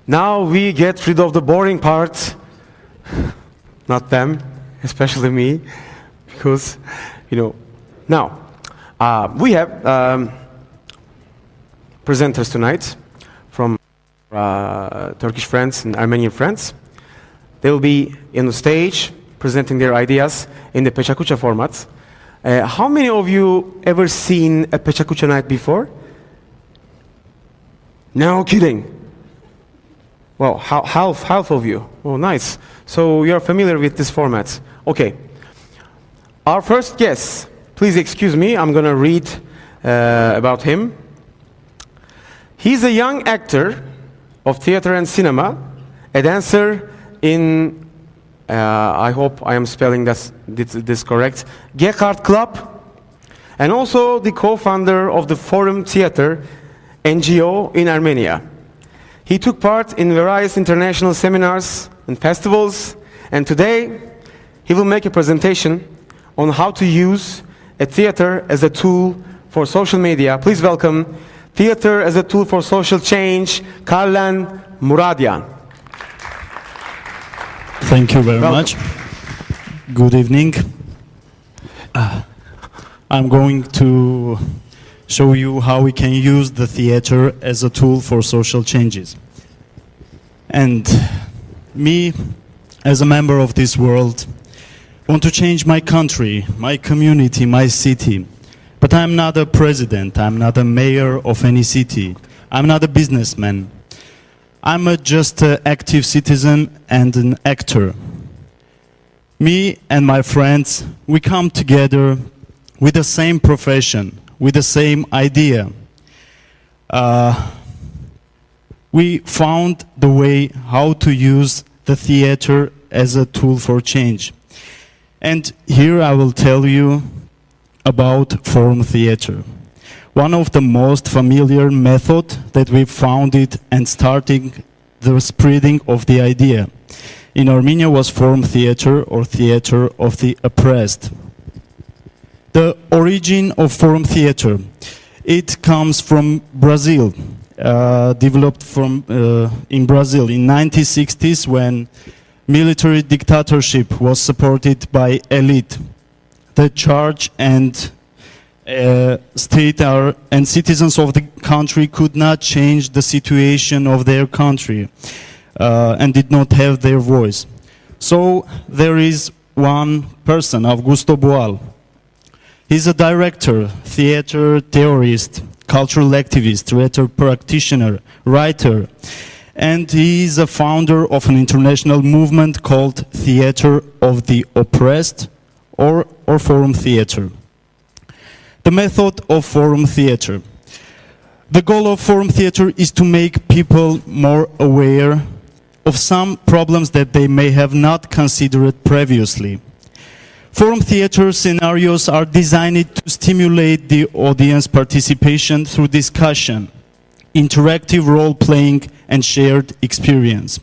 Now we get rid of the boring part. Not them, especially me, because, now we have presenters tonight from Turkish friends and Armenian friends. They will be on the stage presenting their ideas in the Pecha Kucha format. How many of you ever seen a Pecha Kucha night before? No kidding. Well, half of you. Oh, nice. So you're familiar with this format. Okay. Our first guest, please excuse me, I'm going to read about him. He's a young actor of theater and cinema, a dancer in, I hope I am spelling this correct, Gekart Club, and also the co-founder of the Forum Theater NGO in Armenia. He took part in various international seminars and festivals, and today he will make a presentation on how to use a theater as a tool for social media. Please welcome Theater as a Tool for Social Change, Karlen Muradyan. Thank you very much. Good evening. I'm going to show you how we can use the theater as a tool for social changes. And me, as a member of this world, want to change my country, my community, my city. But I'm not a president, I'm not a mayor of any city, I'm not a businessman. I'm just an active citizen and an actor. Me and my friends, we come together with the same profession, with the same idea. We found the way how to use the theater as a tool for change. And here I will tell you about forum theater. One of the most familiar methods that we found it and starting the spreading of the idea in Armenia was forum theater or theater of the oppressed. The origin of forum theater, it comes from Brazil, developed from in Brazil in 1960s when military dictatorship was supported by elite. The church and state and citizens of the country could not change the situation of their country and did not have their voice. So there is one person, Augusto Boal. He's a director, theater theorist, cultural activist, theater practitioner, writer, and he is a founder of an international movement called Theater of the Oppressed or Forum Theater. The method of forum theater. The goal of forum theater is to make people more aware of some problems that they may have not considered previously. Forum theater scenarios are designed to stimulate the audience participation through discussion, interactive role-playing, and shared experience.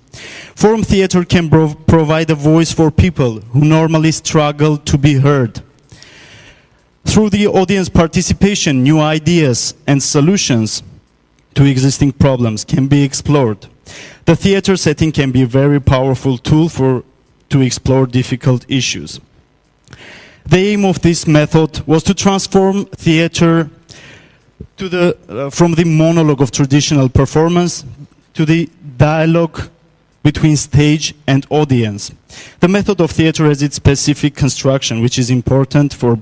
Forum theater can provide a voice for people who normally struggle to be heard. Through the audience participation, new ideas and solutions to existing problems can be explored. The theater setting can be a very powerful tool to explore difficult issues. The aim of this method was to transform theater from the monologue of traditional performance to the dialogue between stage and audience. The method of theater has its specific construction, which is important for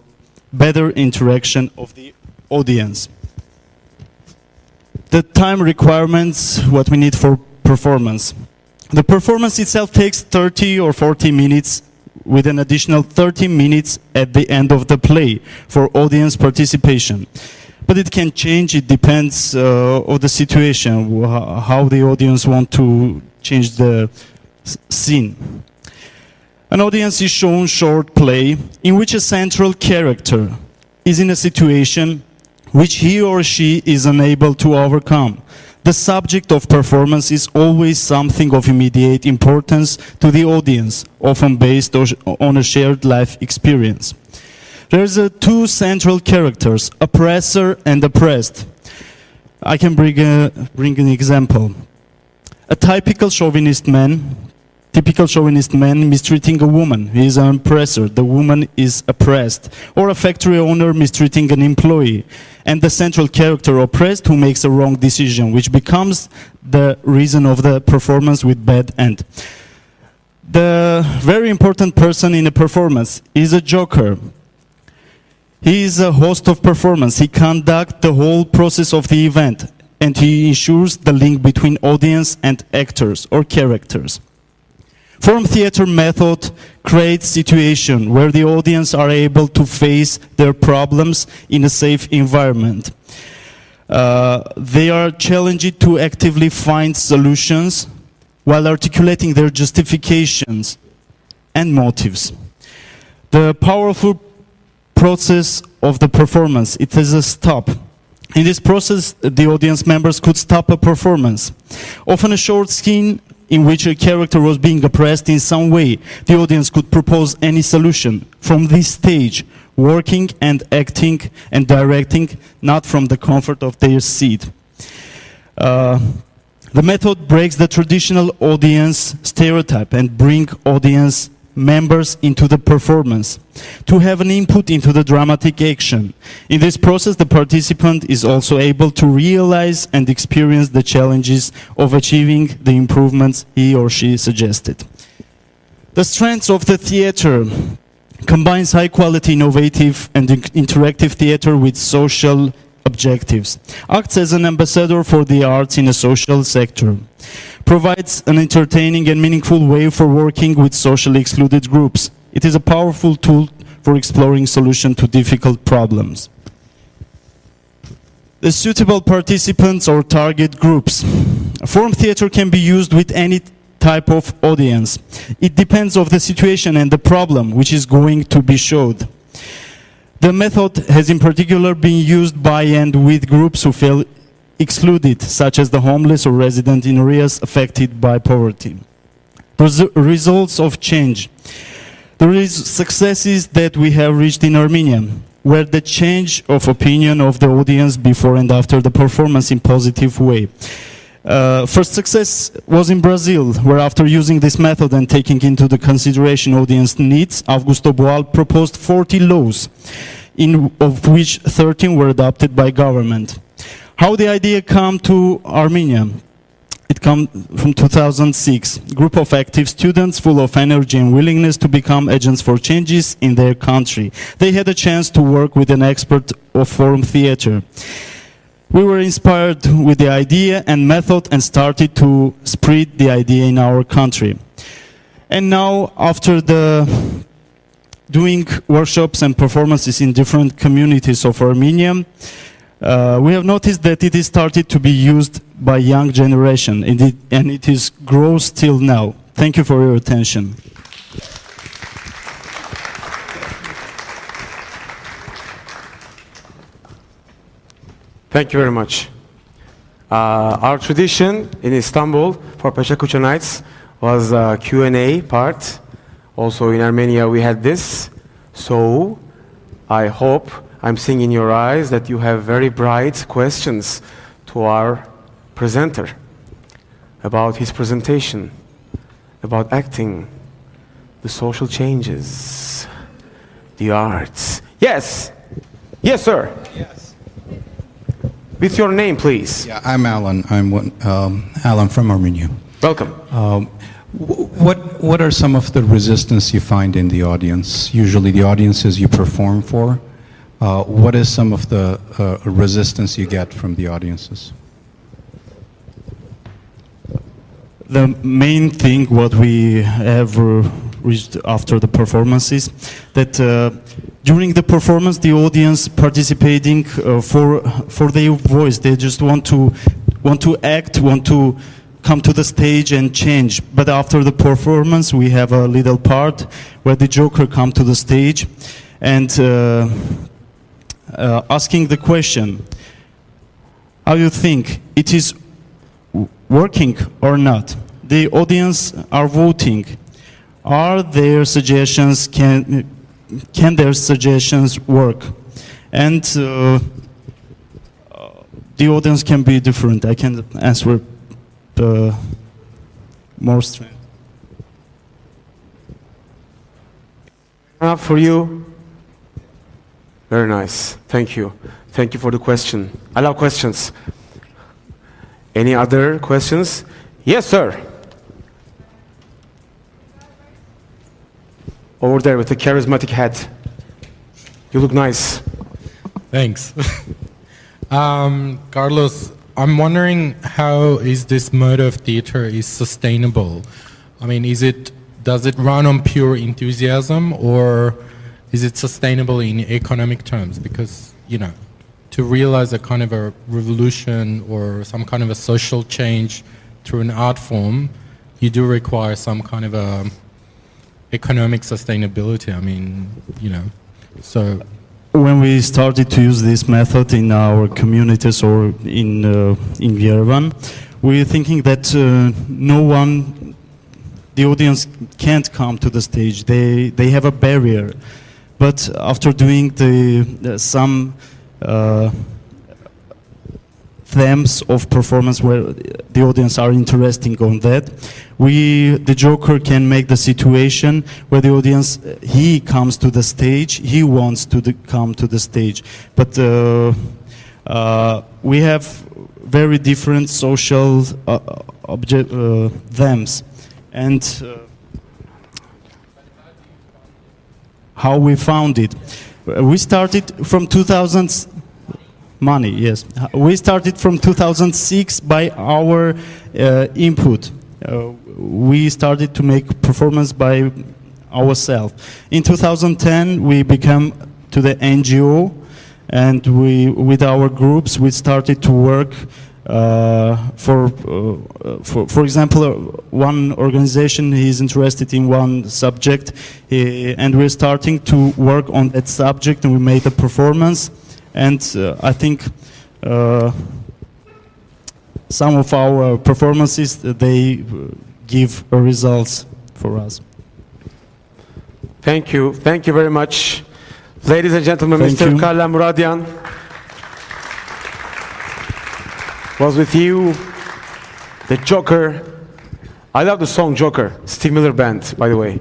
better interaction of the audience. The time requirements, what we need for performance. The performance itself takes 30 or 40 minutes with an additional 30 minutes at the end of the play for audience participation. But it can change, it depends on the situation, how the audience want to change the scene. An audience is shown short play in which a central character is in a situation which he or she is unable to overcome. The subject of performance is always something of immediate importance to the audience, often based on a shared life experience. There's two central characters, oppressor and oppressed. I can bring an example. A typical chauvinist man mistreating a woman. He is an oppressor. The woman is oppressed. Or a factory owner mistreating an employee. And the central character oppressed who makes a wrong decision, which becomes the reason of the performance with bad end. The very important person in a performance is a joker. He is a host of performance. He conducts the whole process of the event, and he ensures the link between audience and actors or characters. Form theater method creates situation where the audience are able to face their problems in a safe environment. They are challenged to actively find solutions while articulating their justifications and motives. The powerful process of the performance, it is a stop. In this process, the audience members could stop a performance. Often a short scene in which a character was being oppressed in some way, the audience could propose any solution from this stage, working and acting and directing, not from the comfort of their seat. The method breaks the traditional audience stereotype and brings audience members into the performance to have an input into the dramatic action. In this process, the participant is also able to realize and experience the challenges of achieving the improvements he or she suggested. The strengths of the theater combines high-quality, innovative and interactive theater with social objectives, acts as an ambassador for the arts in a social sector, provides an entertaining and meaningful way for working with socially excluded groups. It is a powerful tool for exploring solutions to difficult problems. The suitable participants or target groups. Form theater can be used with any type of audience. It depends on the situation and the problem which is going to be showed. The method has in particular been used by and with groups who feel excluded, such as the homeless or resident in areas affected by poverty. The results of change. The successes that we have reached in Armenia, where the change of opinion of the audience before and after the performance in positive way. First success was in Brazil, where after using this method and taking into the consideration audience needs, Augusto Boal proposed 40 laws, of which 13 were adopted by government. How the idea came to Armenia? It came from 2006. Group of active students full of energy and willingness to become agents for changes in their country. They had a chance to work with an expert of form theater. We were inspired with the idea and method and started to spread the idea in our country. And now, after doing workshops and performances in different communities of Armenia, we have noticed that it is started to be used by young generation, and it is grows till now. Thank you for your attention. Thank you very much. Our tradition in Istanbul for Pecha Kucha nights was a Q&A part. Also in Armenia we had this. So I hope I'm seeing in your eyes that you have very bright questions to our presenter about his presentation, about acting, the social changes, the arts. Yes. Yes, sir. Yes. With your name, please. Yeah, I'm Alan. I'm Alan from Armenia. Welcome. What are some of the resistance you find in the audience? Usually the audiences you perform for. What is some of the resistance you get from the audiences? The main thing what we have reached after the performances, that during the performance the audience participating for their voice, they just want to act, want to come to the stage and change. But after the performance we have a little part where the Joker come to the stage and asking the question, how you think it is working or not? The audience are voting. Are their suggestions, can their suggestions work? And the audience can be different. I can answer more strength. Enough for you? Very nice. Thank you. Thank you for the question. I love questions. Any other questions? Yes, sir. Over there with the charismatic hat. You look nice. Thanks. Carlos, I'm wondering how is this mode of theater is sustainable? I mean, does it run on pure enthusiasm, or is it sustainable in economic terms? Because, to realize a kind of a revolution or some kind of a social change through an art form, you do require some kind of a economic sustainability. I mean, so. When we started to use this method in our communities or in Yerevan, we were thinking that the audience can't come to the stage. They have a barrier. But after doing some themes of performance where the audience are interested on that, the Joker can make the situation where the audience, he comes to the stage, he wants to come to the stage. But we have very different social themes. And how we found it. We started from 2000. Money, yes. We started from 2006 by our input. We started to make performance by ourselves. In 2010, we became to the NGO, and with our groups, we started to work for example, one organization is interested in one subject, and we're starting to work on that subject, and we made a performance. And I think some of our performances, they give results for us. Thank you. Thank you very much. Ladies and gentlemen, Thank Mr. you. Karlen Muradyan was with you. The Joker. I love the song Joker. Steve Miller Band, by the way.